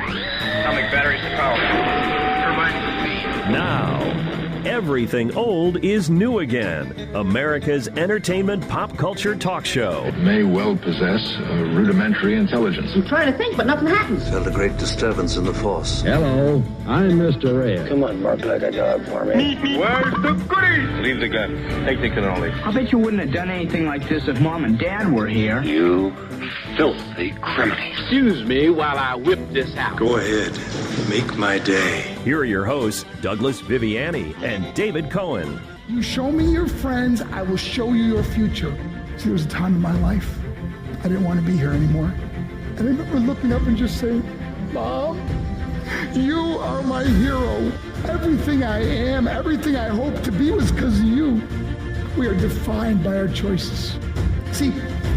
Atomic batteries to power. Turbines to speed. Now, everything old is new again. America's entertainment pop culture talk show. It may well possess a rudimentary intelligence. I'm trying to think, but nothing happens. Felt a great disturbance in the force. Hello, I'm Mr. Red. Come on, Mark, like a dog for me. Where's the goodies? Leave the gun. Take the cannoli. I bet you wouldn't have done anything like this if Mom and Dad were here. You filthy criminal. Excuse me while I whip this out. Go ahead. Make my day. Here are your hosts, Douglas Viviani and David Cohen. You show me your friends, I will show you your future. See, there was a time in my life I didn't want to be here anymore. And I remember looking up and just saying, Mom, you are my hero. Everything I am, everything I hope to be was because of you. We are defined by our choices. See,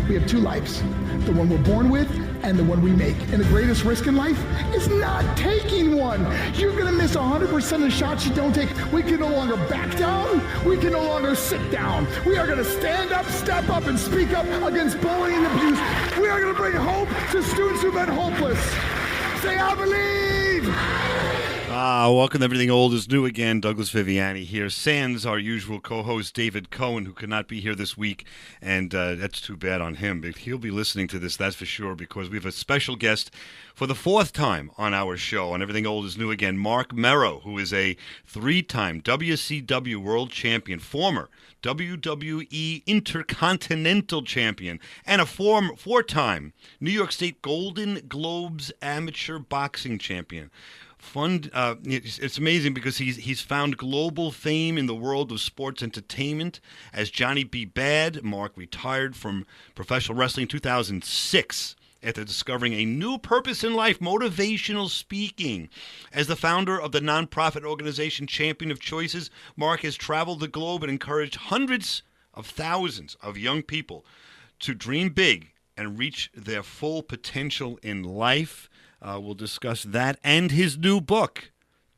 we have two lives, the one we're born with and the one we make. And the greatest risk in life is not taking one. You're gonna miss 100% of the shots you don't take. We can no longer back down. We can no longer sit down. We are gonna stand up, step up, and speak up against bullying and abuse. We are gonna bring hope to students who've been hopeless. Say, I believe! Welcome to Everything Old is New again. Douglas Viviani here. Sans our usual co-host, David Cohen, who could not be here this week, and that's too bad on him. But he'll be listening to this, that's for sure, because we have a special guest for the fourth time on our show on Everything Old is New again, Marc Mero, who is a three-time WCW World Champion, former WWE Intercontinental Champion, and a four-time New York State Golden Globes Amateur Boxing Champion. It's amazing because he's found global fame in the world of sports entertainment. As Johnny B. Bad, Mark retired from professional wrestling in 2006 after discovering a new purpose in life, motivational speaking. As the founder of the nonprofit organization Champion of Choices, Mark has traveled the globe and encouraged hundreds of thousands of young people to dream big and reach their full potential in life. We'll discuss that and his new book,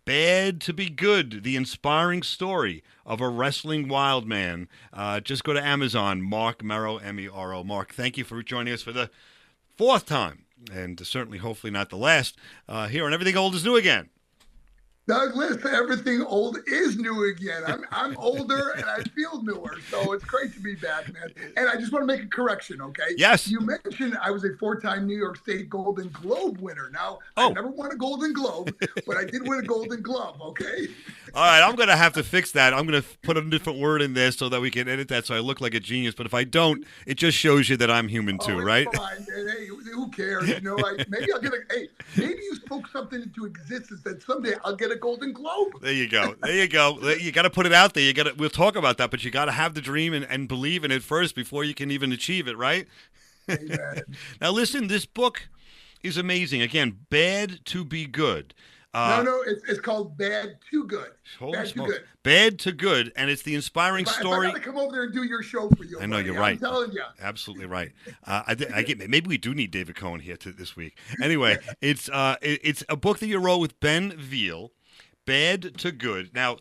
Bad to Be Good, the inspiring story of a wrestling wild man. Just go to Amazon, Marc Mero, M-E-R-O. Mark, thank you for joining us for the fourth time, and certainly, hopefully not the last, here on Everything Old is New again. Douglas, everything old is new again. I'm older and I feel newer, so it's great to be back, man. And I just want to make a correction, okay? Yes. You mentioned I was a four-time New York State Golden Globe winner. Now, I never won a Golden Globe, but I did win a Golden Glove, okay? All right, I'm going to have to fix that. I'm going to put a different word in there so that we can edit that so I look like a genius. But if I don't, it just shows you that I'm human too, right? Fine. Hey, who cares? You know, maybe I'll get maybe you spoke something into existence that someday I'll get a Golden Globe. There you go. You got to put it out there. We'll talk about that, but you got to have the dream and believe in it first before you can even achieve it, right? Amen. Now, listen, this book is amazing. Again, Bad to Be Good. No, it's called Bad to Good. Bad to Good. Bad to Good, and it's the inspiring story. I got to come over there and do your show for you. I know, buddy. you're right. I'm telling you. Absolutely right. I get. Maybe we do need David Cohen here this week. Anyway, it's a book that you wrote with Ben Veal, Bad to Good. Now,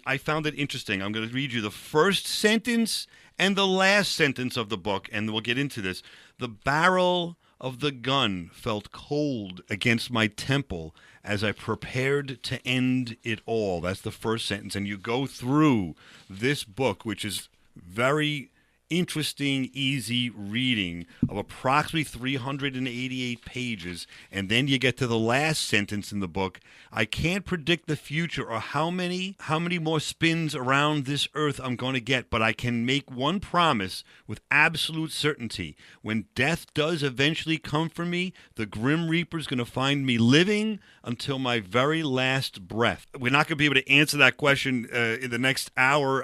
I found it interesting. I'm going to read you the first sentence and the last sentence of the book, and we'll get into this. The barrel of the gun felt cold against my temple as I prepared to end it all. That's the first sentence. And you go through this book, which is very interesting, easy reading of approximately 388 pages. And then you get to the last sentence in the book. I can't predict the future or how many more spins around this earth I'm going to get, but I can make one promise with absolute certainty. When death does eventually come for me, the Grim Reaper's going to find me living until my very last breath. We're not going to be able to answer that question in the next hour,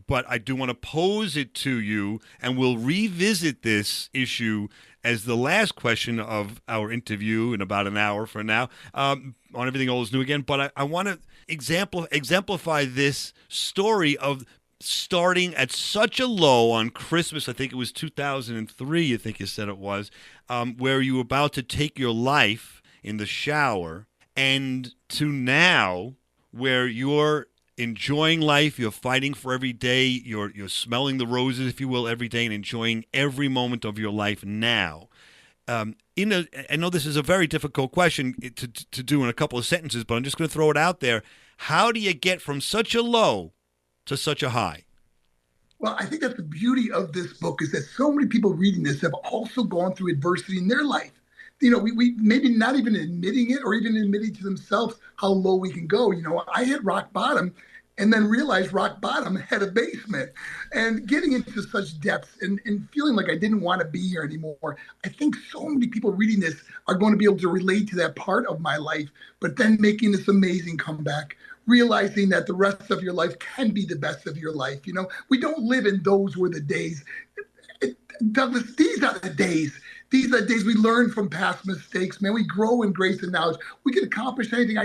but I do want to pose it to you, and we'll revisit this issue as the last question of our interview in about an hour from now on Everything Old is New again. But I want to exemplify this story of starting at such a low on Christmas. I think it was 2003, I think you said it was, where you were about to take your life in the shower, and to now where you're enjoying life, you're fighting for every day, you're smelling the roses, if you will, every day and enjoying every moment of your life now. I know this is a very difficult question to do in a couple of sentences, but I'm just going to throw it out there. How do you get from such a low to such a high? Well, I think that the beauty of this book is that so many people reading this have also gone through adversity in their life. We maybe not even admitting it or even admitting to themselves how low we can go. I hit rock bottom and then realized rock bottom had a basement, and getting into such depths and feeling like I didn't want to be here anymore. I think so many people reading this are going to be able to relate to that part of my life, but then making this amazing comeback, realizing that the rest of your life can be the best of your life. We don't live in those were the days. Douglas, these are the days. These are the days we learn from past mistakes, man. We grow in grace and knowledge. We can accomplish anything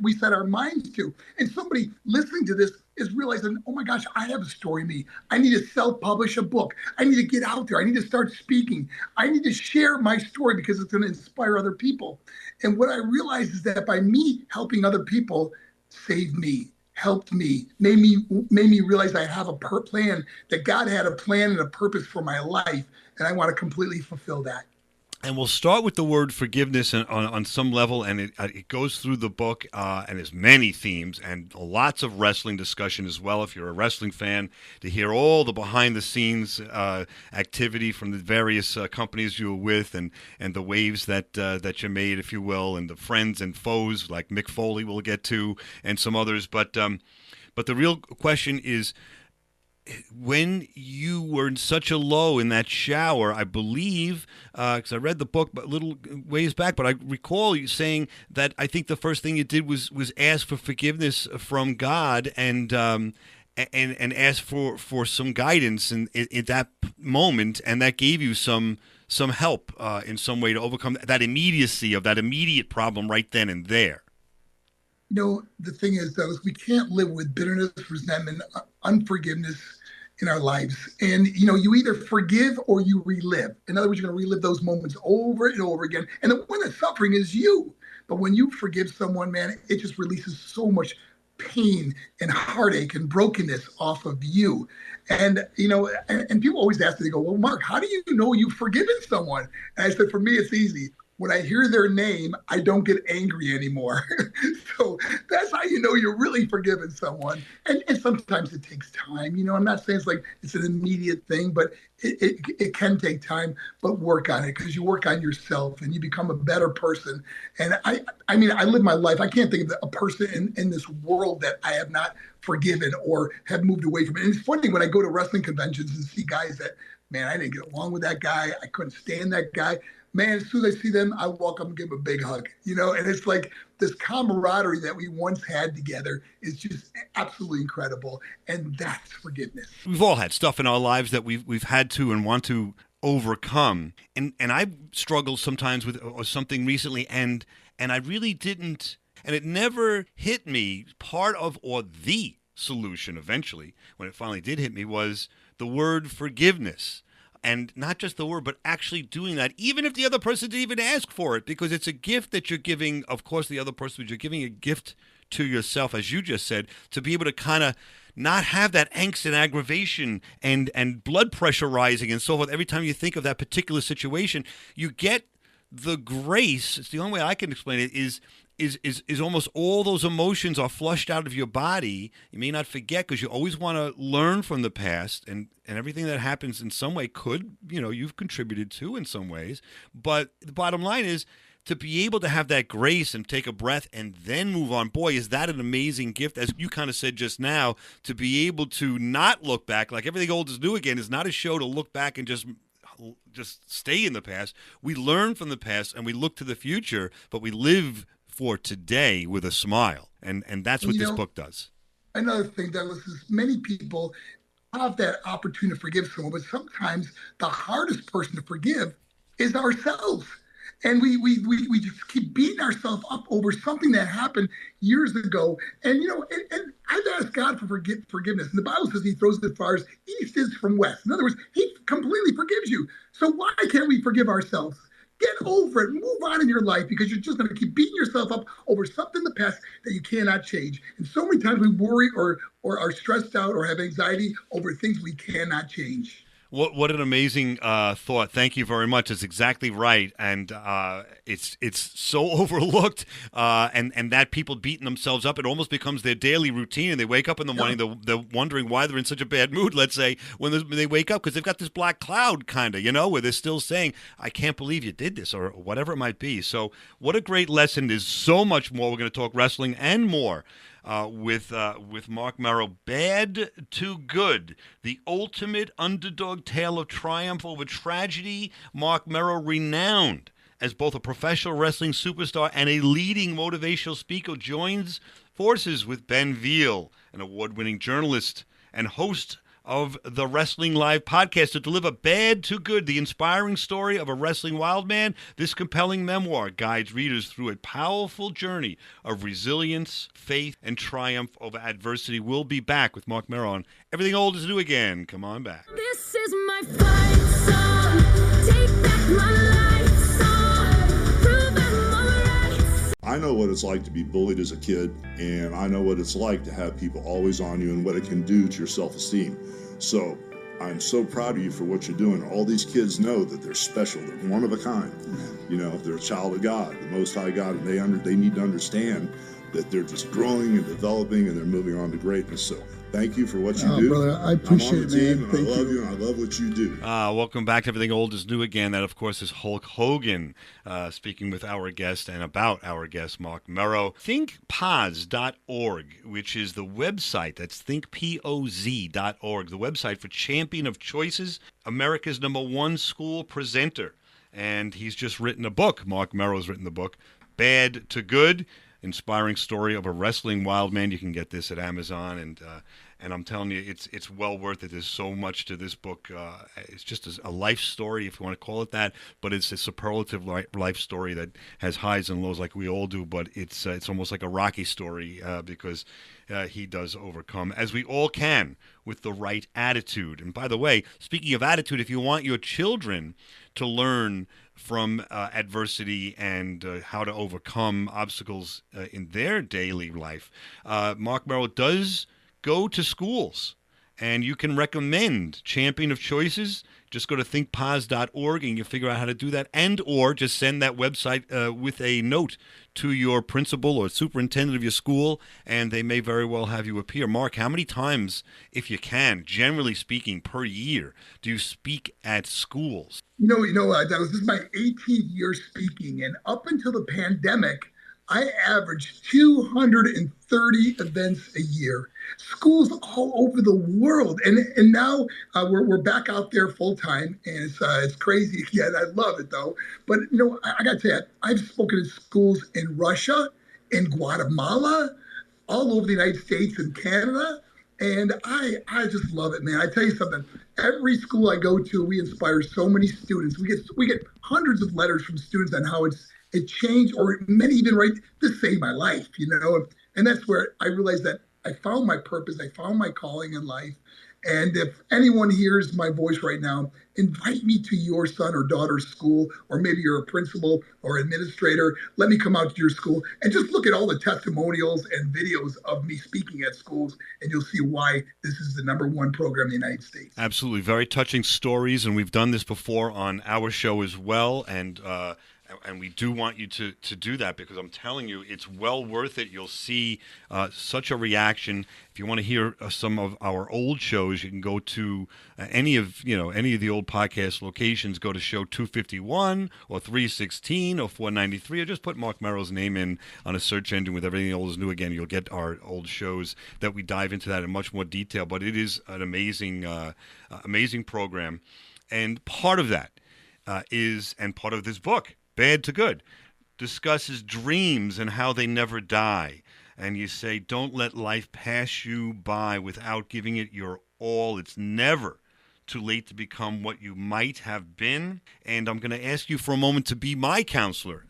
we set our minds to. And somebody listening to this is realizing, oh my gosh, I have a story in me. I need to self-publish a book. I need to get out there. I need to start speaking. I need to share my story because it's going to inspire other people. And what I realized is that by me helping other people, saved me, helped me, made me realize I have a plan, that God had a plan and a purpose for my life, and I want to completely fulfill that. And we'll start with the word forgiveness on some level, and it goes through the book, and there's many themes and lots of wrestling discussion as well. If you're a wrestling fan, to hear all the behind-the-scenes activity from the various companies you were with, and the waves that you made, if you will, and the friends and foes like Mick Foley we'll get to, and some others. But the real question is, when you were in such a low in that shower, I believe, because I read the book a little ways back, but I recall you saying that I think the first thing you did was ask for forgiveness from God and ask for some guidance in that moment, and that gave you some help in some way to overcome that immediacy of that immediate problem right then and there. The thing is, though, is we can't live with bitterness, resentment, unforgiveness in our lives. And, you either forgive or you relive. In other words, you're going to relive those moments over and over again. And the one that's suffering is you. But when you forgive someone, man, it just releases so much pain and heartache and brokenness off of you. And, and people always ask me, they go, well, Mark, how do you know you've forgiven someone? And I said, for me, it's easy. When I hear their name, I don't get angry anymore. So that's how you know you're really forgiving someone. And sometimes it takes time. I'm not saying it's an immediate thing, but it can take time, but work on it, because you work on yourself and you become a better person. And I live my life. I can't think of a person in this world that I have not forgiven or have moved away from it. And it's funny when I go to wrestling conventions and see guys that, man, I didn't get along with that guy. I couldn't stand that guy. Man, as soon as I see them, I walk up and give them a big hug, and it's like this camaraderie that we once had together is just absolutely incredible. And that's forgiveness. We've all had stuff in our lives that we've had to and want to overcome. And I've struggled sometimes with something recently, and I really didn't, and it never hit me. Part of, or the solution eventually, when it finally did hit me, was the word forgiveness. And not just the word, but actually doing that, even if the other person didn't even ask for it, because it's a gift that you're giving, of course, the other person, but you're giving a gift to yourself, as you just said, to be able to kind of not have that angst and aggravation and blood pressure rising and so forth. Every time you think of that particular situation, you get the grace. It's the only way I can explain it is almost all those emotions are flushed out of your body. You may not forget, because you always want to learn from the past, and everything that happens in some way could, you've contributed to in some ways. But the bottom line is to be able to have that grace and take a breath and then move on. Boy, is that an amazing gift, as you kind of said just now, to be able to not look back. Like Everything Old is New Again is not a show to look back and just stay in the past. We learn from the past and we look to the future, but we live for today with a smile. And that's what this book does. Another thing, Douglas, is many people have that opportunity to forgive someone, but sometimes the hardest person to forgive is ourselves. And we just keep beating ourselves up over something that happened years ago. And, and I've asked God for forgiveness. And the Bible says he throws it as far as east is from west. In other words, he completely forgives you. So why can't we forgive ourselves? Get over it. Move on in your life, because you're just going to keep beating yourself up over something in the past that you cannot change. And so many times we worry or are stressed out or have anxiety over things we cannot change. What an amazing thought. Thank you very much. It's exactly right, and it's so overlooked, and that people beating themselves up, it almost becomes their daily routine, and they wake up in the morning, they're wondering why they're in such a bad mood, let's say, when they wake up, because they've got this black cloud, kind of, where they're still saying, I can't believe you did this, or whatever it might be. So what a great lesson. There's so much more. We're going to talk wrestling and more. With Marc Mero, Bad to Good, the ultimate underdog tale of triumph over tragedy. Marc Mero, renowned as both a professional wrestling superstar and a leading motivational speaker, joins forces with Ben Veal, an award-winning journalist and host of the Wrestling Live podcast, to deliver Bad to Good, the inspiring story of a wrestling wild man. This compelling memoir guides readers through a powerful journey of resilience, faith, and triumph over adversity. We'll be back with Marc Mero on Everything Old is New Again. Come on back. This is my fight song. Take back my life song. Prove I'm alright. I know what it's like to be bullied as a kid, and I know what it's like to have people always on you and what it can do to your self-esteem. So I'm so proud of you for what you're doing. All these kids know that they're special. They're one of a kind. They're a child of God, the Most High God, and they need to understand that they're just growing and developing, and they're moving on to greatness. So thank you for what you do. Brother, I appreciate it, man. Thank you. I love you, and I love what you do. Welcome back to Everything Old is New Again. That, of course, is Hulk Hogan speaking with our guest and about our guest, Marc Mero. ThinkPoz.org, which is the website. That's thinkpoz.org, the website for Champion of Choices, America's #1 school presenter. And he's just written a book. Marc Mero's written the book, Bad to Good, inspiring story of a wrestling wild man. You can get this at Amazon, and I'm telling you, it's well worth it. There's so much to this book. It's just a life story, if you want to call it that, but it's a superlative life story that has highs and lows like we all do, but it's almost like a Rocky story because he does overcome, as we all can, with the right attitude. And by the way, speaking of attitude, if you want your children to learn from adversity and how to overcome obstacles in their daily life, Marc Mero does go to schools, and you can recommend Champion of Choices. Just go to thinkpoz.org and you figure out how to do that, and or just send that website with a note to your principal or superintendent of your school, and they may very well have you appear. Marc, how many times, if you can, generally speaking, per year, do you speak at schools? This is my 18th year speaking, and up until the pandemic, I averaged 230 events a year. Schools all over the world, and now we're back out there full time, and it's crazy again. I love it though. But I got to tell you, I've spoken at schools in Russia, in Guatemala, all over the United States and Canada, and I just love it, man. I tell you something. Every school I go to, we inspire so many students. We get hundreds of letters from students on how it changed, or many even write, this saved my life, and that's where I realized that I found my purpose. I found my calling in life. And if anyone hears my voice right now, invite me to your son or daughter's school, or maybe you're a principal or administrator. Let me come out to your school and just look at all the testimonials and videos of me speaking at schools, and you'll see why this is the #1 program in the United States. Absolutely. Very touching stories, and we've done this before on our show as well, and we do want you to do that, because I'm telling you, it's well worth it. You'll see such a reaction. If you want to hear some of our old shows, you can go to any of the old podcast locations. Go to show 251 or 316 or 493, or just put Marc Mero's name in on a search engine with Everything Old is New Again. You'll get our old shows that we dive into that in much more detail. But it is an amazing program, and part of that and part of this book, Bad to Good, discusses dreams and how they never die. And you say, don't let life pass you by without giving it your all. It's never too late to become what you might have been. And I'm going to ask you for a moment to be my counselor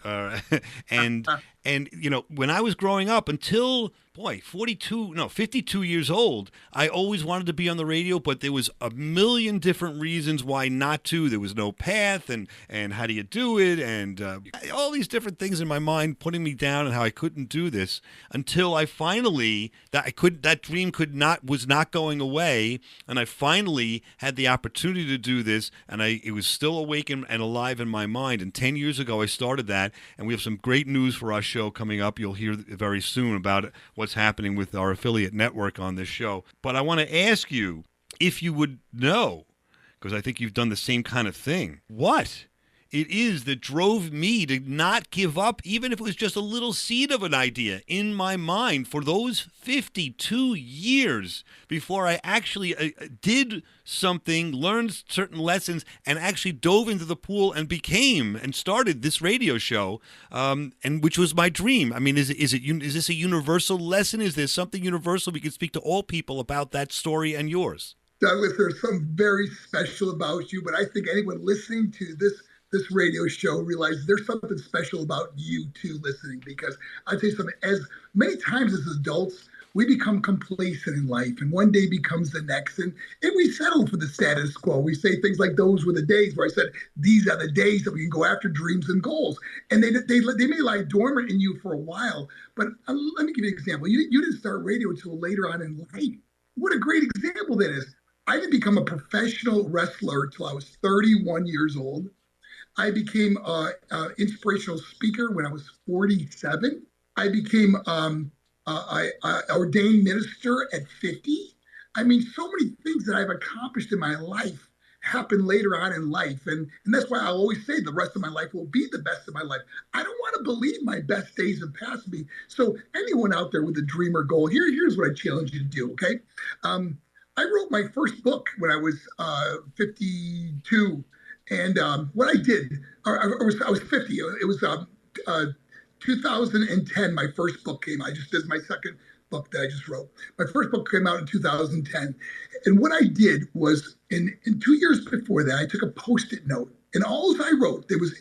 and And, when I was growing up until, 52 years old, I always wanted to be on the radio, but there was a million different reasons why not to. There was no path, and how do you do it, and all these different things in my mind putting me down and how I couldn't do this until I finally, that dream was not going away, and I finally had the opportunity to do this, and it was still awake and alive in my mind. And 10 years ago, I started that, and we have some great news for our show coming up. You'll hear very soon about what's happening with our affiliate network on this show. But I want to ask you if you would know, because I think you've done the same kind of thing, what it is that drove me to not give up, even if it was just a little seed of an idea in my mind for those 52 years before I actually did something, learned certain lessons, and actually dove into the pool and started this radio show, and which was my dream. I mean, is this a universal lesson? Is there something universal we can speak to all people about that story and yours? Douglas, there's something very special about you, but I think anyone listening to this radio show realizes there's something special about you too listening, because I'll tell you something, as many times as adults, we become complacent in life, and one day becomes the next, and we settle for the status quo. We say things like, those were the days, where I said, these are the days that we can go after dreams and goals. And they may lie dormant in you for a while, but let me give you an example. You didn't start radio until later on in life. What a great example that is. I didn't become a professional wrestler until I was 31 years old. I became an inspirational speaker when I was 47. I became I ordained minister at 50. I mean, so many things that I've accomplished in my life happened later on in life. And that's why I always say the rest of my life will be the best of my life. I don't want to believe my best days have passed me. So anyone out there with a dream or goal, here's what I challenge you to do, okay? I wrote my first book when I was 52. And what I did, I was 50. It was 2010. My first book came out. This is my second book that I just wrote. My first book came out in 2010. And what I did was, in 2 years before that, I took a Post-it note, and all I wrote, it was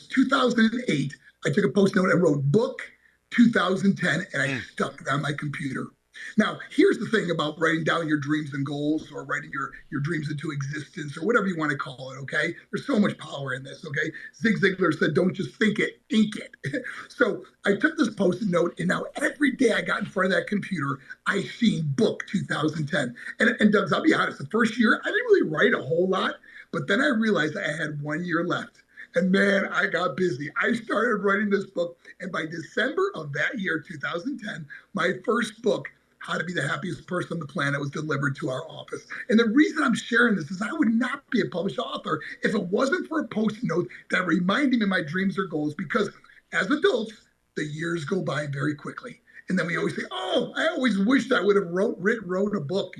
2008. I took a Post-it note and wrote book 2010, and I stuck it on my computer. Now, here's the thing about writing down your dreams and goals, or writing your dreams into existence, or whatever you want to call it, okay? There's so much power in this, okay? Zig Ziglar said, don't just think it, ink it. So I took this Post-it note, and now every day I got in front of that computer, I seen book 2010. And Doug, I'll be honest, the first year, I didn't really write a whole lot, but then I realized I had 1 year left. And man, I got busy. I started writing this book, and by December of that year, 2010, my first book, How to Be the Happiest Person on the Planet, was delivered to our office. And the reason I'm sharing this is I would not be a published author if it wasn't for a Post-it note that reminded me of my dreams or goals, because as adults, the years go by very quickly. And then we always say, oh, I always wished I would have wrote a book,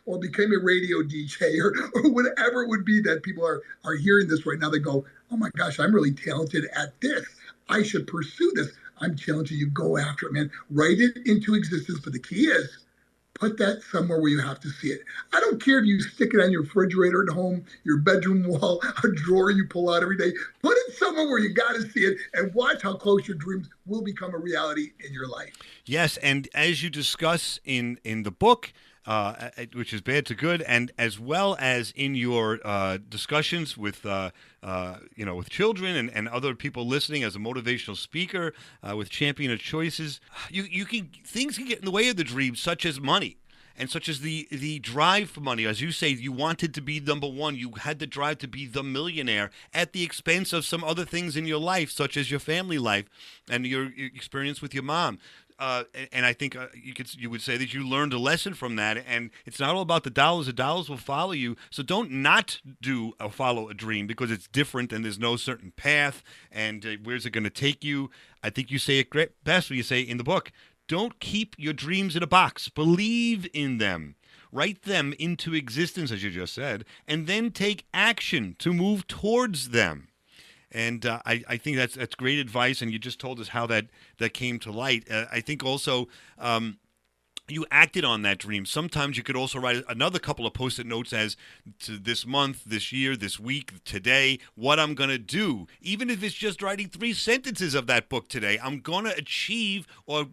or became a radio DJ, or whatever it would be that people are hearing this right now. They go, oh my gosh, I'm really talented at this. I should pursue this. I'm challenging you, go after it, man. Write it into existence. But the key is, put that somewhere where you have to see it. I don't care if you stick it on your refrigerator at home, your bedroom wall, a drawer you pull out every day. Put it somewhere where you got to see it, and watch how close your dreams will become a reality in your life. Yes, and as you discuss in the book, which is Bad to Good, and as well as in your discussions with with children and other people listening as a motivational speaker with Champion of Choices, things can get in the way of the dreams, such as money. And such as the drive for money. As you say, you wanted to be number one. You had the drive to be the millionaire at the expense of some other things in your life, such as your family life and your experience with your mom. And I think you would say that you learned a lesson from that. And it's not all about the dollars. The dollars will follow you. So don't not follow a dream because it's different and there's no certain path. And where's it going to take you? I think you say it best when you say in the book, don't keep your dreams in a box. Believe in them. Write them into existence, as you just said, and then take action to move towards them. And I think that's great advice, and you just told us how that came to light. I think also you acted on that dream. Sometimes you could also write another couple of Post-it notes as to this month, this year, this week, today, what I'm going to do. Even if it's just writing 3 sentences of that book today, I'm going to achieve or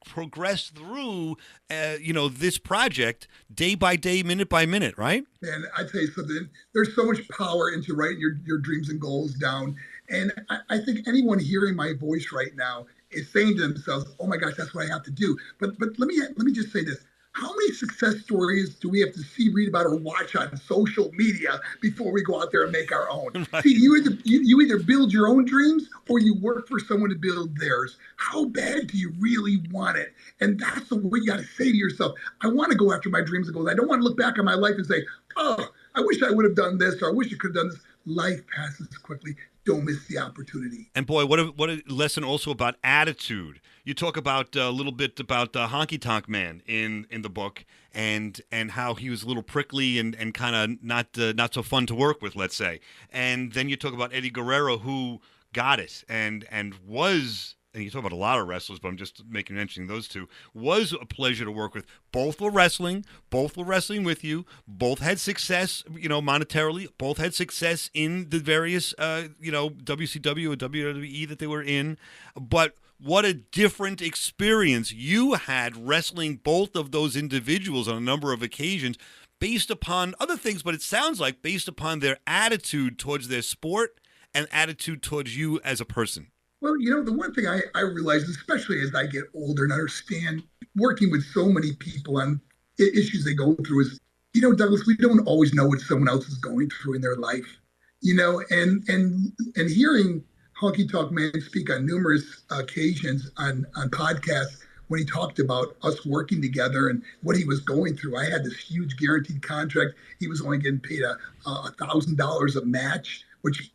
progress through, this project day by day, minute by minute, right? And I tell you something, there's so much power into writing your dreams and goals down. And I think anyone hearing my voice right now is saying to themselves, "Oh my gosh, that's what I have to do." But let me just say this: how many success stories do we have to see, read about, or watch on social media before we go out there and make our own? Right. See, you either build your own dreams or you work for someone to build theirs. How bad do you really want it? And that's the way you got to say to yourself, "I want to go after my dreams and goals. I don't want to look back on my life and say, oh, I wish I would have done this, or I wish I could have done this." Life passes quickly. Don't miss the opportunity. And boy, what a lesson also about attitude. You talk about a little bit about Honky Tonk Man in the book, and how he was a little prickly and kind of not so fun to work with, let's say. And then you talk about Eddie Guerrero, who got it and was. And you talk about a lot of wrestlers, but I'm just mentioning those two, was a pleasure to work with. Both were wrestling with you. Both had success, monetarily. Both had success in the various, WCW or WWE that they were in. But what a different experience you had wrestling both of those individuals on a number of occasions based upon other things, but it sounds like based upon their attitude towards their sport and attitude towards you as a person. Well, the one thing I realize, especially as I get older and understand working with so many people on issues they go through, is, Douglas, we don't always know what someone else is going through in their life, and hearing Honky Tonk Man speak on numerous occasions on podcasts when he talked about us working together and what he was going through. I had this huge guaranteed contract. He was only getting paid $1,000 a match, which,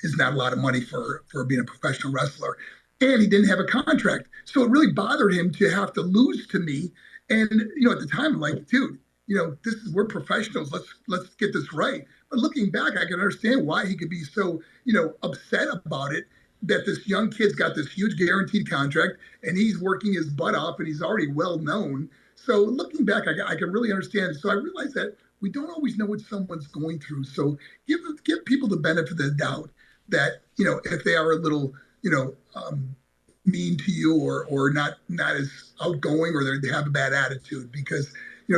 is not a lot of money for being a professional wrestler. And he didn't have a contract. So it really bothered him to have to lose to me. And, at the time, I'm like, dude, we're professionals. Let's get this right. But looking back, I can understand why he could be so, upset about it, that this young kid's got this huge guaranteed contract and he's working his butt off and he's already well known. So looking back, I can really understand. So I realized that we don't always know what someone's going through. So give people the benefit of the doubt that, if they are a little, mean to you or not as outgoing, or they have a bad attitude, because,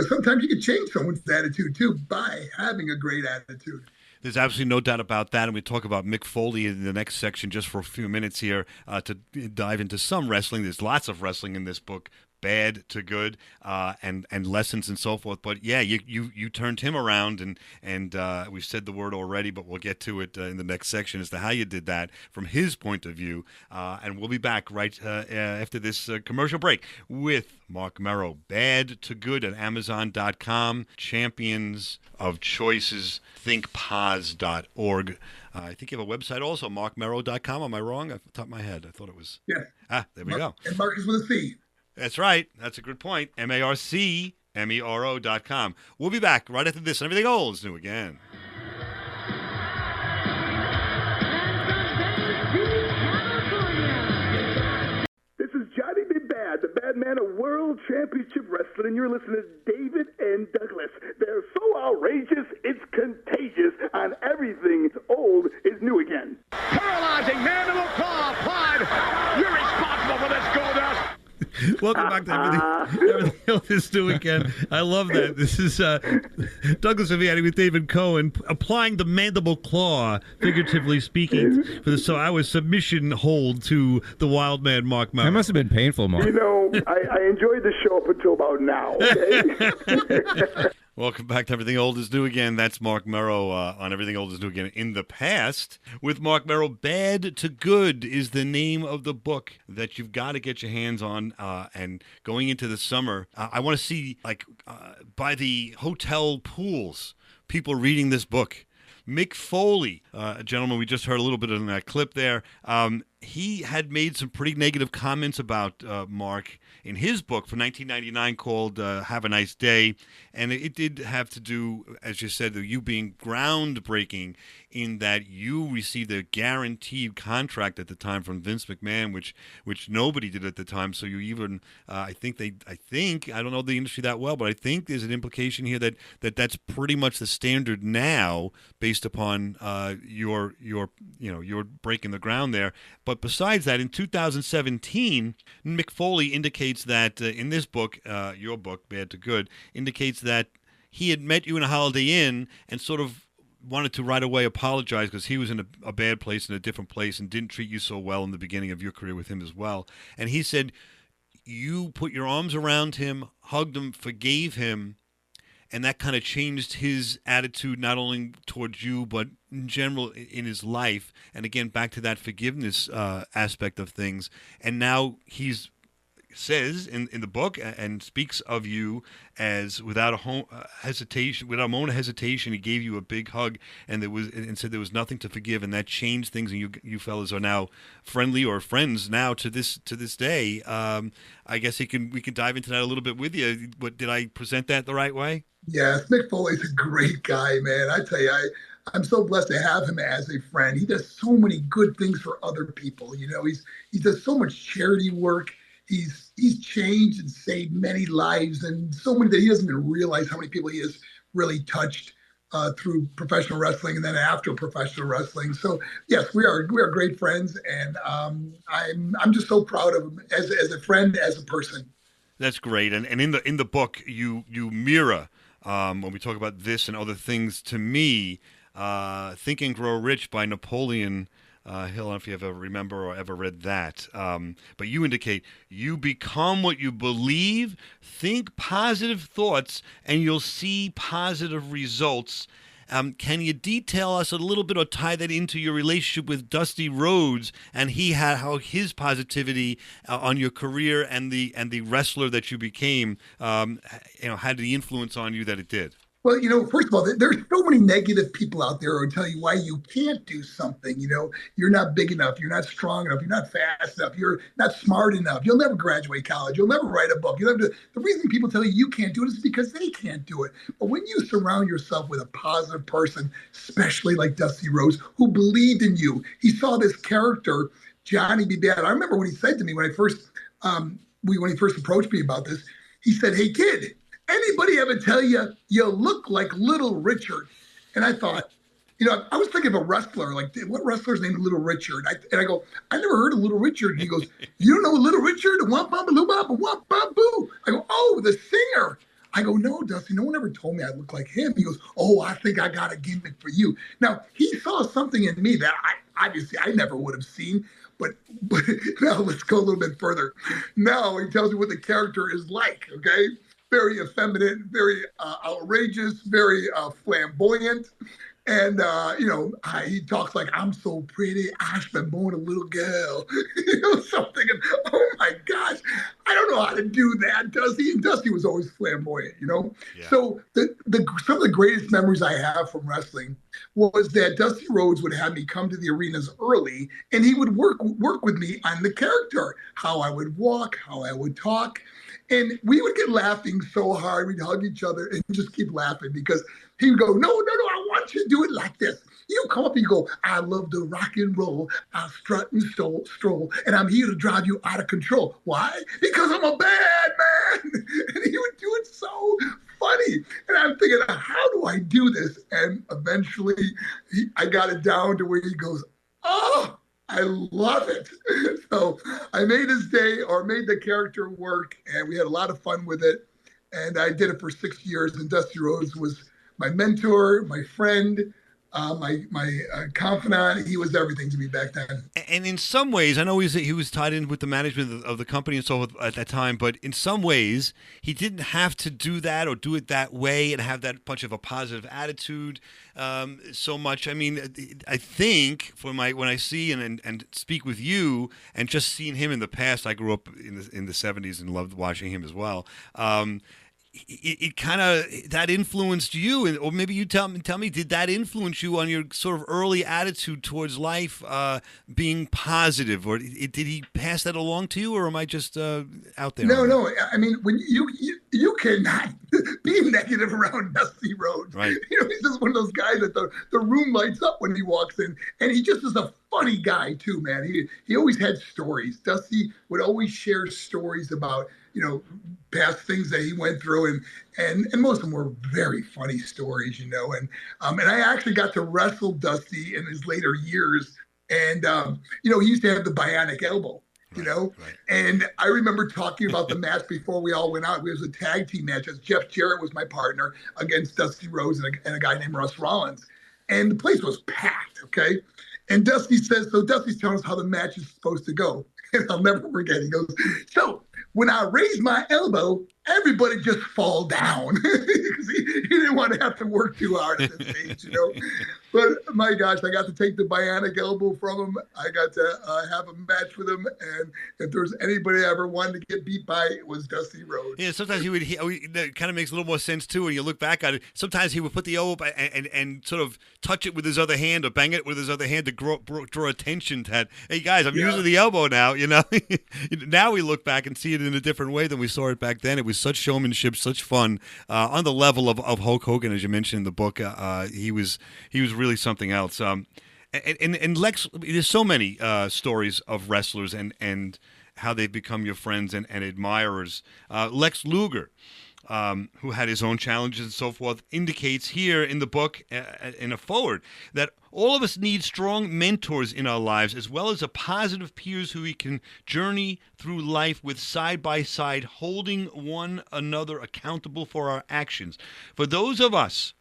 sometimes you can change someone's attitude too by having a great attitude. There's absolutely no doubt about that, and we talk about Mick Foley in the next section just for a few minutes here to dive into some wrestling. There's lots of wrestling in this book, bad to good, and lessons and so forth. But yeah, you turned him around, and we've said the word already, but we'll get to it in the next section as to how you did that from his point of view. And we'll be back right after this commercial break with Marc Mero, Bad to Good at Amazon.com, Champions of Choices, thinkpos.org. I think you have a website also, marcmero.com. Am I wrong? Off the top of my head, I thought it was. Yeah. There we go. And Mark is with a C. That's right. That's a good point. MarcMero.com. We'll be back right after this, and everything old is new again. This is Johnny B. Bad, the bad man of World Championship Wrestling, and you're listening to David and Douglas. They're so outrageous, it's contagious, and everything old is new again. Paralyzing mandible claw applied. You're responsible for this, Goldust. Welcome back to Everything Else is New Again. I love that. This is Douglas Viviani with David Cohen, applying the mandible claw, figuratively speaking, for the our submission hold to the wild man Marc Mero. That must have been painful, Mark. I enjoyed the show up until about now. Okay? Welcome back to Everything Old is New Again. That's Marc Mero on Everything Old is New Again in the past. With Marc Mero, Bad to Good is the name of the book that you've got to get your hands on. And going into the summer, I want to see, by the hotel pools, people reading this book. Mick Foley, a gentleman we just heard a little bit of that clip there, he had made some pretty negative comments about Mark in his book from 1999 called Have a Nice Day. And it did have to do, as you said, you being groundbreaking in that you received a guaranteed contract at the time from Vince McMahon, which nobody did at the time. So you even, I think, I don't know the industry that well, but I think there's an implication here that's pretty much the standard now based upon your breaking the ground there. But besides that, in 2017, Mick Foley indicates that in this book, your book, Bad to Good, indicates that he had met you in a Holiday Inn and sort of wanted to right away apologize because he was in a bad place, in a different place, and didn't treat you so well in the beginning of your career with him as well. And he said you put your arms around him, hugged him, forgave him, and that kind of changed his attitude not only towards you but in general in his life. And again, back to that forgiveness aspect of things. And now he's says in the book and speaks of you as without a moment of hesitation, he gave you a big hug and said there was nothing to forgive, and that changed things, and you fellas are now friendly or friends now to this day. I guess we can dive into that a little bit with you. But did I present that the right way? Yes, Mick Foley's a great guy, man. I tell you, I'm so blessed to have him as a friend. He does so many good things for other people. He does so much charity work. He's changed and saved many lives, and so many that he doesn't even realize how many people he has really touched through professional wrestling and then after professional wrestling. So yes, we are great friends, and I'm just so proud of him as a friend, as a person. That's great, and in the book you mirror when we talk about this and other things. To me, Think and Grow Rich by Napoleon Hill. I don't know if you ever remember or ever read that. But you indicate you become what you believe, think positive thoughts, and you'll see positive results. Can you detail us a little bit or tie that into your relationship with Dusty Rhodes and how his positivity on your career and the wrestler that you became, had the influence on you that it did? Well, first of all, there's so many negative people out there who tell you why you can't do something. You're not big enough. You're not strong enough. You're not fast enough. You're not smart enough. You'll never graduate college. You'll never write a book. The reason people tell you can't do it is because they can't do it. But when you surround yourself with a positive person, especially like Dusty Rhodes, who believed in you, he saw this character, Johnny B. Bad. I remember when he said to me when he first approached me about this, he said, "Hey, kid, anybody ever tell you you look like Little Richard?" And I thought, I was thinking of a wrestler, like what wrestler's named Little Richard? And I go, I never heard of Little Richard. And he goes, "You don't know Little Richard? Womp bamba loo bamba womp bamboo." I go, "Oh, the singer." I go, "No, Dusty, no one ever told me I look like him." He goes, "Oh, I think I got a gimmick for you." Now, he saw something in me that I never would have seen. But now let's go a little bit further. Now he tells me what the character is like, okay? Very effeminate, very outrageous, very flamboyant. And, he talks like, "I'm so pretty, I've been born a little girl." Something. And, oh, my gosh, I don't know how to do that, Dusty. And Dusty was always flamboyant, Yeah. So some of the greatest memories I have from wrestling was that Dusty Rhodes would have me come to the arenas early, and he would work with me on the character, how I would walk, how I would talk. And we would get laughing so hard. We'd hug each other and just keep laughing because he would go, no, I want you to do it like this. You come up and you go, "I love to rock and roll. I'll strut and stroll, and I'm here to drive you out of control." Why? Because I'm a bad man. And he would do it so funny. And I'm thinking, how do I do this? And eventually I got it down to where he goes, "Oh, I love it." So I made his day, or made the character work, and we had a lot of fun with it. And I did it for 6 years, and Dusty Rhodes was my mentor, my friend, my confidant. He was everything to me back then. And in some ways, I know he was tied in with the management of the company and so forth at that time, but in some ways, he didn't have to do that or do it that way and have that much of a positive attitude so much. I mean, I think when I see and speak with you and just seeing him in the past, I grew up in the 70s and loved watching him as well. it kind of that influenced you, or maybe you tell me, did that influence you on your sort of early attitude towards life, being positive, or did he pass that along to you, or am I just out there? No. I mean, when you cannot be negative around Dusty Rhodes. Right. He's just one of those guys that the room lights up when he walks in, and he just is a funny guy too, man. He always had stories. Dusty would always share stories about past things that he went through, and most of them were very funny stories, and I actually got to wrestle Dusty in his later years, and he used to have the bionic elbow. Right. And I remember talking about the match before we all went out. It was a tag team match. As Jeff Jarrett was my partner against Dusty Rhodes and a guy named Russ Rollins. And the place was packed, okay? And Dusty's telling us how the match is supposed to go. And I'll never forget. He goes, so when I raise my elbow, everybody just fall down because he didn't want to have to work too hard at this stage, But my gosh, I got to take the bionic elbow from him. I got to have a match with him, and if there was anybody I ever wanted to get beat by, it was Dusty Rhodes. Yeah, sometimes it kind of makes a little more sense too when you look back on it. Sometimes he would put the elbow and sort of touch it with his other hand or bang it with his other hand to draw attention to that. Hey guys, I'm using the elbow now. Now we look back and see it in a different way than we saw it back then. It was such showmanship, such fun, on the level of Hulk Hogan, as you mentioned in the book. He was really something else. And Lex, there's so many stories of wrestlers and how they've become your friends and admirers. Lex Luger, who had his own challenges and so forth, indicates here in the book, in a foreword, that all of us need strong mentors in our lives, as well as a positive peers who we can journey through life with side by side, holding one another accountable for our actions. For those of us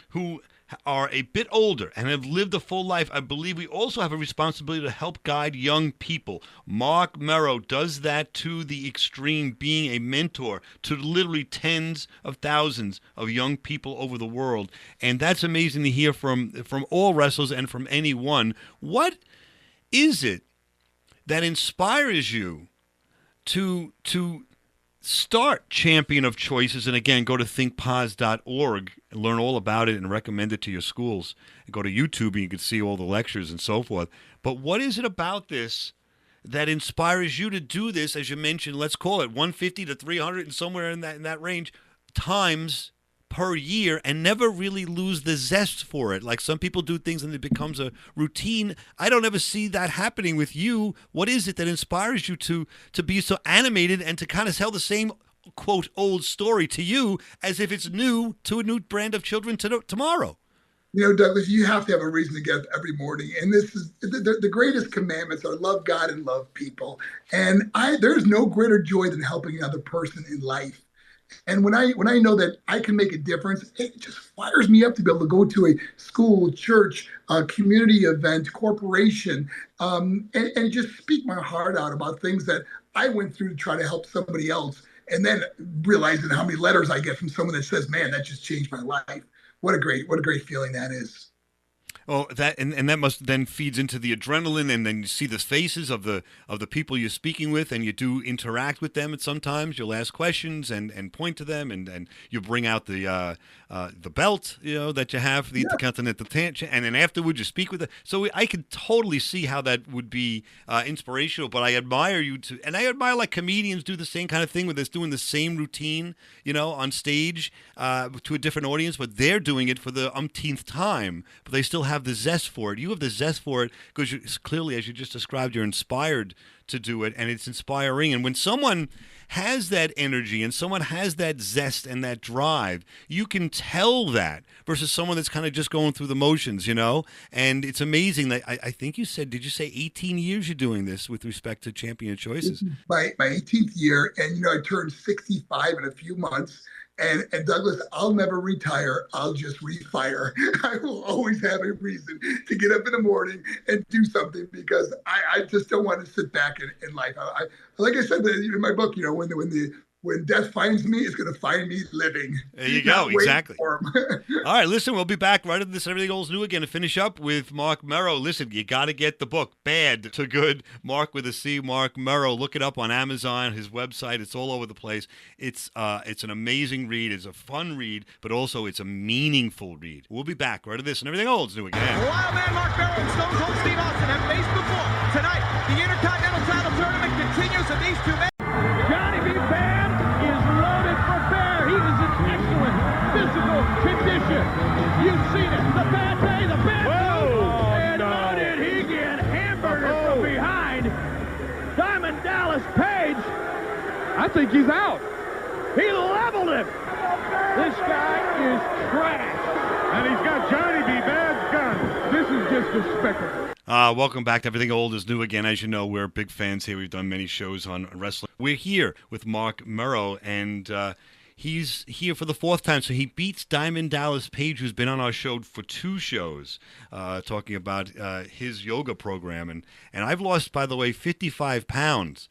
who are a bit older and have lived a full life, I believe we also have a responsibility to help guide young people. Marc Mero does that to the extreme, being a mentor to literally tens of thousands of young people over the world. And that's amazing to hear from all wrestlers and from anyone. What is it that inspires you to start Champion of Choices? And again, go to thinkpos.org and learn all about it and recommend it to your schools. Go to YouTube and you can see all the lectures and so forth. But what is it about this that inspires you to do this, as you mentioned, let's call it 150 to 300 and somewhere in that range times per year, and never really lose the zest for it? Like some people do things and it becomes a routine. I don't ever see that happening with you. What is it that inspires you to be so animated and to kind of tell the same, quote, old story to you as if it's new to a new brand of children tomorrow? Douglas, you have to have a reason to get up every morning. And this is the greatest commandments are love God and love people. And there's no greater joy than helping another person in life. And when I know that I can make a difference, it just fires me up to be able to go to a school, church, community event, corporation, and just speak my heart out about things that I went through to try to help somebody else. And then realizing how many letters I get from someone that says, man, that just changed my life. What a great feeling that is. Oh, that and that must then feeds into the adrenaline, and then you see the faces of the people you're speaking with, and you do interact with them. And sometimes you'll ask questions and point to them, and you bring out the belt that you have for the Intercontinental Championship, and then afterwards you speak with them. So I could totally see how that would be inspirational. But I admire you and I admire like comedians do the same kind of thing, where they're doing the same routine, on stage to a different audience, but they're doing it for the umpteenth time, but they still have the zest for it. You have the zest for it because clearly, as you just described, you're inspired to do it, and it's inspiring. And when someone has that energy and someone has that zest and that drive, you can tell that versus someone that's kind of just going through the motions, And it's amazing that I think you said, did you say 18 years you're doing this with respect to Champion of Choices? My 18th year, and I turned 65 in a few months. And Douglas, I'll never retire. I'll just refire. I will always have a reason to get up in the morning and do something, because I just don't want to sit back in life. Like I said in my book, when when death finds me, it's going to find me living. There you go. Exactly. All right, listen, we'll be back right after this Everything Old's New again to finish up with Marc Mero. Listen, you got to get the book, Bad to Good, Marc with a C, Marc Mero. Look it up on Amazon, his website. It's all over the place. It's an amazing read. It's a fun read, but also it's a meaningful read. We'll be back right after this and Everything Old's New again. The Wild Man Marc Mero and Stone Cold Steve Austin have faced before. Tonight, the Intercontinental title tournament continues, and these two men. Johnny B. Bad is loaded for bear. He is in excellent physical condition. You've seen it. The bad day, the bad and how did he get hamburgered from behind? Diamond Dallas Page. I think he's out. He leveled him. This guy is trash. And he's got Johnny B. Bad's gun. This is just despicable. Welcome back to Everything Old is New again. As you know, we're big fans here. We've done many shows on wrestling. We're here with Marc Mero, and he's here for the fourth time. So he beats Diamond Dallas Page, who's been on our show for 2 shows, talking about his yoga program. And I've lost, by the way, 55 pounds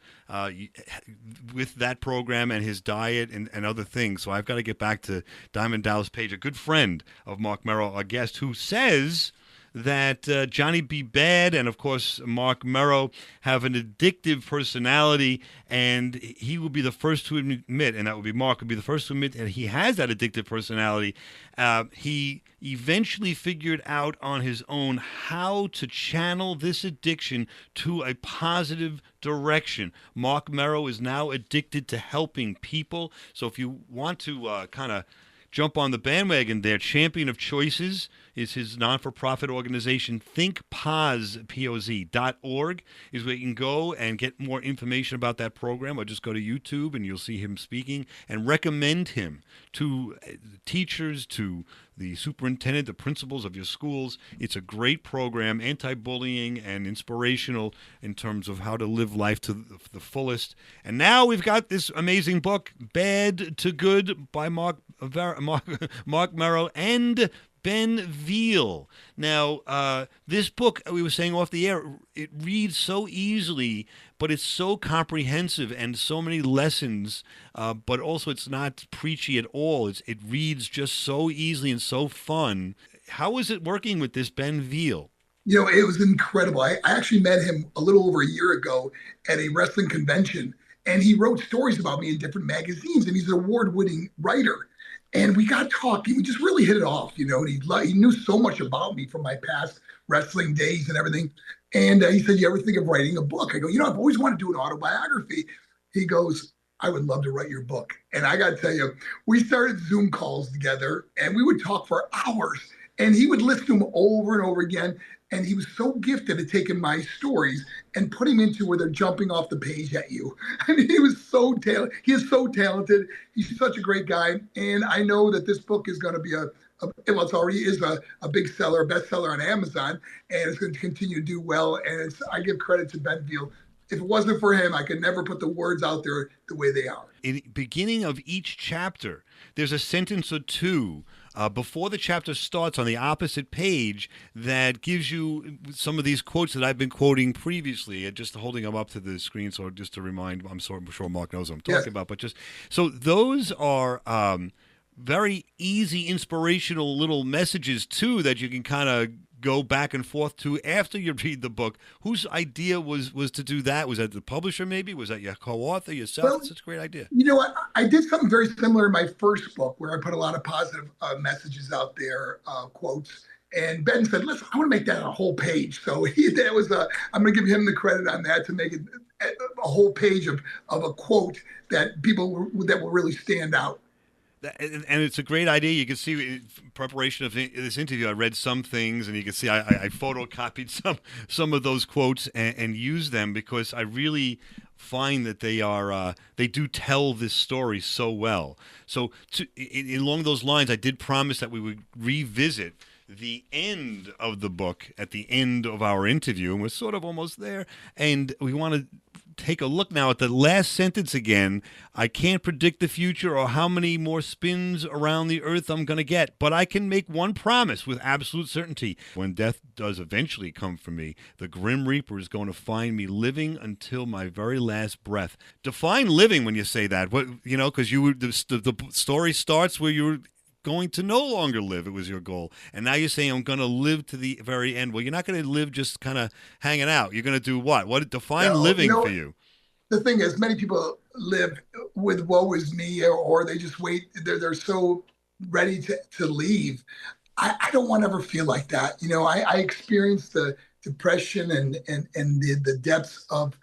with that program and his diet and other things. So I've got to get back to Diamond Dallas Page, a good friend of Marc Mero, our guest, who says that Johnny B. Bad and, of course, Marc Mero have an addictive personality, and he will be the first to admit, and that would be Marc, would be the first to admit that he has that addictive personality. He eventually figured out on his own how to channel this addiction to a positive direction. Marc Mero is now addicted to helping people. So if you want to kind of jump on the bandwagon there, Champion of Choices is his non-for-profit organization. ThinkPoz.org is where you can go and get more information about that program, or just go to YouTube and you'll see him speaking, and recommend him to teachers, to the superintendent, the principals of your schools. It's a great program, anti-bullying and inspirational in terms of how to live life to the fullest. And now we've got this amazing book, Bad to Good, by Marc Mero and Ben Veal. Now, this book, we were saying off the air, it reads so easily, but it's so comprehensive and so many lessons, but also it's not preachy at all. It reads just so easily and so fun. How is it working with this Ben Veal? You know, it was incredible. I actually met him a little over a year ago at a wrestling convention, and he wrote stories about me in different magazines, and he's an award-winning writer. And we got talking. We just really hit it off, you know. And he knew so much about me from my past wrestling days and everything. And he said, "You ever think of writing a book?" I go, "You know, I've always wanted to do an autobiography." He goes, "I would love to write your book." And I got to tell you, we started Zoom calls together, and we would talk for hours. And he would listen to them over and over again. And he was so gifted at taking my stories and putting them into where they're jumping off the page at you. I mean, he was so talented. He is so talented. He's such a great guy. And I know that this book is going to be well, it already is a big seller, a bestseller on Amazon, and it's going to continue to do well. And I give credit to Ben Veal. If it wasn't for him, I could never put the words out there the way they are. In the beginning of each chapter, there's a sentence or two before the chapter starts on the opposite page that gives you some of these quotes that I've been quoting previously, just holding them up to the screen, so just to remind, I'm sure Marc knows what I'm talking about, but just, so those are very easy, inspirational little messages, too, that you can kind of go back and forth to after you read the book. Whose idea was to do that? Was that the publisher, maybe? Was that your co-author, yourself? Well, that's such a great idea. You know what? I did something very similar in my first book where I put a lot of positive messages out there, quotes. And Ben said, "Listen, I want to make that a whole page." So I'm going to give him the credit on that to make it a whole page of a quote that that will really stand out. And it's a great idea. You can see in preparation of this interview, I read some things, and you can see I photocopied some of those quotes and used them because I really find that they do tell this story so well. So along those lines, I did promise that we would revisit the end of the book at the end of our interview, and we're sort of almost there. And we want to take a look now at the last sentence again. I can't predict the future or how many more spins around the earth I'm going to get, but I can make one promise with absolute certainty. When death does eventually come for me, the Grim Reaper is going to find me living until my very last breath. Define living when you say that. What, you know, because the story starts where you were going to no longer live. It was your goal. And now you're saying I'm going to live to the very end. Well, you're not going to live just kind of hanging out. You're going to do what? What define living for you? The thing is, many people live with woe is me, or they just wait. They're so ready to leave. I don't want to ever feel like that. You know, I experienced the depression and the depths of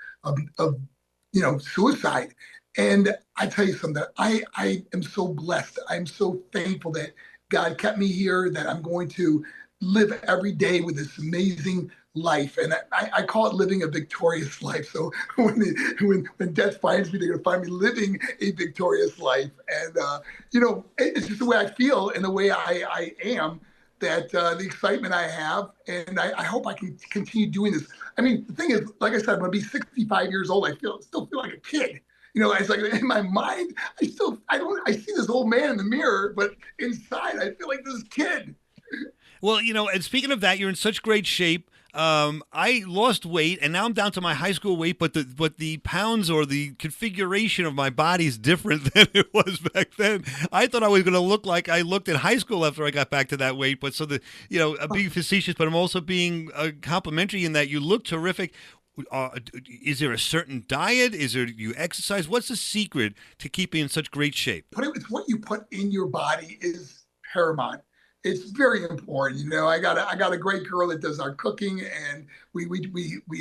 you know, suicide. And I tell you something, I am so blessed. I'm so thankful that God kept me here, that I'm going to live every day with this amazing life. And I call it living a victorious life. So when death finds me, they're going to find me living a victorious life. And, you know, it's just the way I feel and the way I am, that the excitement I have. And I hope I can continue doing this. I mean, the thing is, like I said, I'm going to be 65 years old. I still feel like a kid. You know, it's like in my mind, I see this old man in the mirror, but inside I feel like this kid. Well, you know, and speaking of that, you're in such great shape. I lost weight, and now I'm down to my high school weight, but the pounds or the configuration of my body is different than it was back then. I thought I was going to look like I looked in high school after I got back to that weight, but I'm being facetious, but I'm also being complimentary in that you look terrific. Is there a certain diet? Is there, you exercise? What's the secret to keeping in such great shape? It's what you put in your body is paramount. It's very important. You know, I got a great girl that does our cooking, and we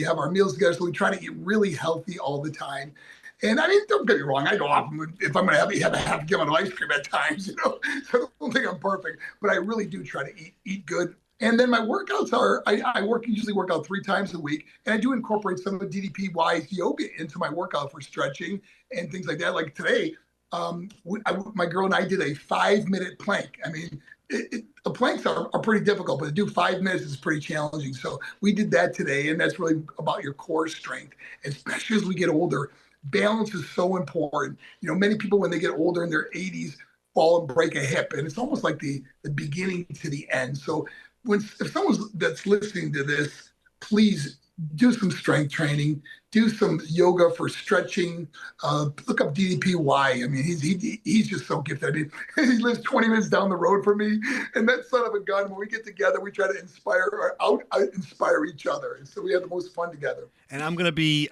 have our meals together. So we try to eat really healthy all the time. And I mean, don't get me wrong. I go off if I'm going to have a half gallon of ice cream at times, you know, so I don't think I'm perfect, but I really do try to eat good. And then my workouts are, I usually work out 3 times a week, and I do incorporate some of the DDP-wise yoga into my workout for stretching and things like that. Like today, my girl and I did a 5-minute plank. I mean, the planks are pretty difficult, but to do 5 minutes is pretty challenging. So we did that today, and that's really about your core strength, especially as we get older. Balance is so important. You know, many people, when they get older in their 80s, fall and break a hip, and it's almost like the beginning to the end. So if someone that's listening to this, please do some strength training, do some yoga for stretching. Look up DDPY. I mean, he's just so gifted. I mean, he lives 20 minutes down the road from me, and that son of a gun. When we get together, we try to inspire each other, and so we have the most fun together. And I'm going to be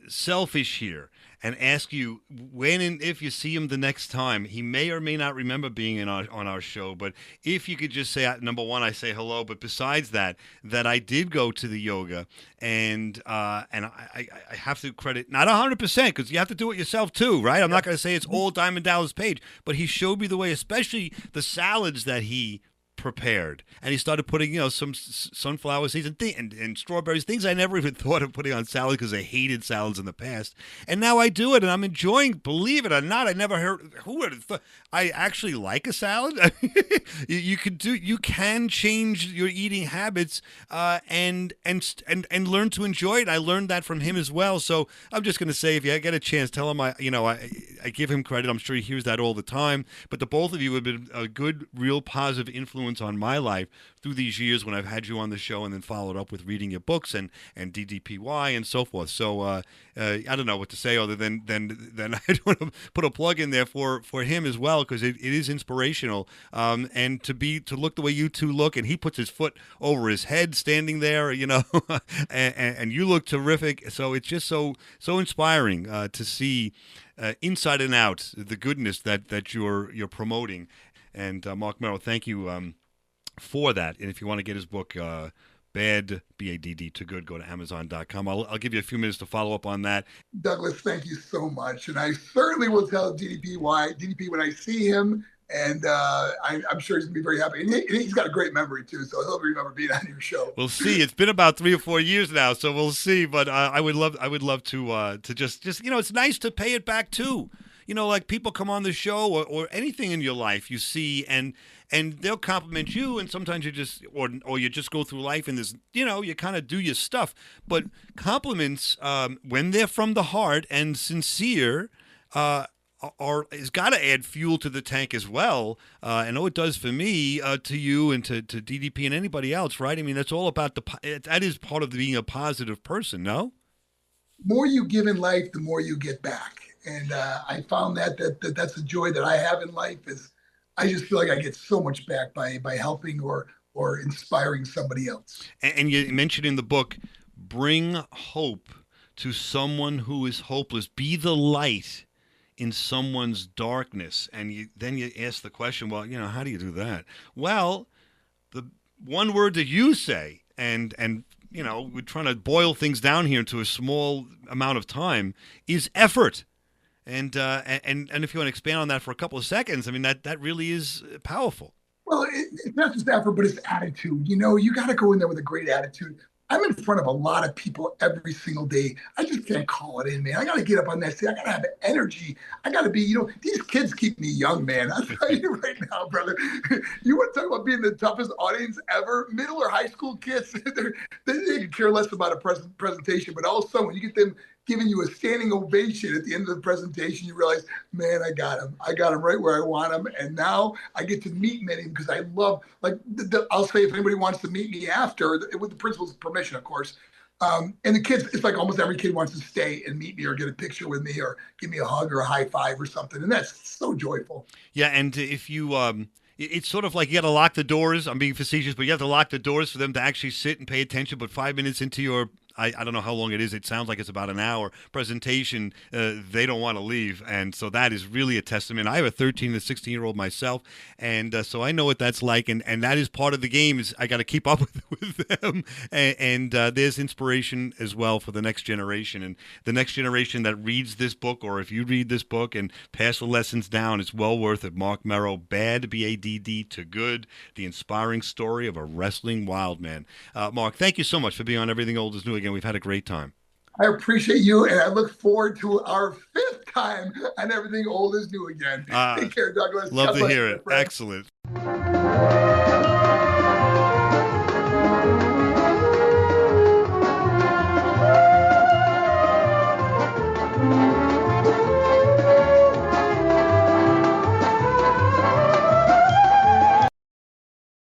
selfish here and ask you, when and if you see him the next time, he may or may not remember being on our show, but if you could just say, number one, I say hello, but besides that I did go to the yoga, and I have to credit, not 100%, because you have to do it yourself too, right? I'm not going to say it's all Diamond Dallas Page, but he showed me the way, especially the salads that he prepared, and he started putting, you know, some sunflower seeds and strawberries, things I never even thought of putting on salad because I hated salads in the past, and now I do it, and I'm enjoying. Believe it or not, I never heard. Who would have thought? I actually like a salad. You can change your eating habits and learn to enjoy it. I learned that from him as well. So I'm just going to say, if you get a chance, tell him I give him credit. I'm sure he hears that all the time. But the both of you have been a good, real positive influence on my life through these years when I've had you on the show, and then followed up with reading your books and DDPY and so forth. So I don't know what to say other than I want to put a plug in there for him as well, because it is inspirational. And to look the way you two look, and he puts his foot over his head standing there, you know, and you look terrific. So it's just so inspiring to see inside and out the goodness that you're promoting. And Marc Mero, thank you for that. And if you want to get his book, Bad, B-A-D-D, to Good, go to Amazon.com. I'll give you a few minutes to follow up on that. Douglas, thank you so much. And I certainly will tell DDP when I see him. And I'm sure he's going to be very happy. And he's got a great memory, too, so he'll remember being on your show. We'll see. It's been about 3 or 4 years now, so we'll see. But I would love to just you know, it's nice to pay it back, too. like people come on the show or anything in your life you see and they'll compliment you, and sometimes you just or you just go through life and there's you kind of do your stuff. But compliments, when they're from the heart and sincere, has got to add fuel to the tank as well. I know it does for me, to you and to DDP and anybody else, right? I mean, that's all about that is part of being a positive person, no? The more you give in life, the more you get back. And I found that's the joy that I have in life is I just feel like I get so much back by helping or inspiring somebody else. And you mentioned in the book, bring hope to someone who is hopeless. Be the light in someone's darkness. And then you ask the question, well, how do you do that? Well, the one word that you say, and we're trying to boil things down here into a small amount of time, is effort. And if you want to expand on that for a couple of seconds, I mean, that really is powerful. Well, it's not just effort, but it's attitude. You got to go in there with a great attitude. I'm in front of a lot of people every single day. I just can't call it in, man. I got to get up on that stage. I got to have energy. I got to be, these kids keep me young, man. I'll tell you right now, brother. You want to talk about being the toughest audience ever? Middle or high school kids, they could care less about a presentation, but all of a sudden when you get them giving you a standing ovation at the end of the presentation, you realize, man, I got him. I got him right where I want him. And now I get to meet many because I love, I'll say if anybody wants to meet me after, with the principal's permission, of course. And the kids, it's like almost every kid wants to stay and meet me or get a picture with me or give me a hug or a high five or something. And that's so joyful. Yeah, and if you... it's sort of like you got to lock the doors. I'm being facetious, but you have to lock the doors for them to actually sit and pay attention. But 5 minutes into your, I don't know how long it is. It sounds like it's about an hour presentation. They don't want to leave. And so that is really a testament. I have a 13 and 16-year-old myself. And so I know what that's like. And that is part of the game is I got to keep up with them. And there's inspiration as well for the next generation. And the next generation that reads this book, or if you read this book and pass the lessons down, it's well worth it. Marc Mero, Bad, B-A-D-D, to Good, the inspiring story of a wrestling wild man. Marc, thank you so much for being on Everything Old is New Again. We've had a great time. I appreciate you, and I look forward to our 5th time on Everything Old is New Again. Take care, Douglas. Love God to bless hear you, it. friend. Excellent.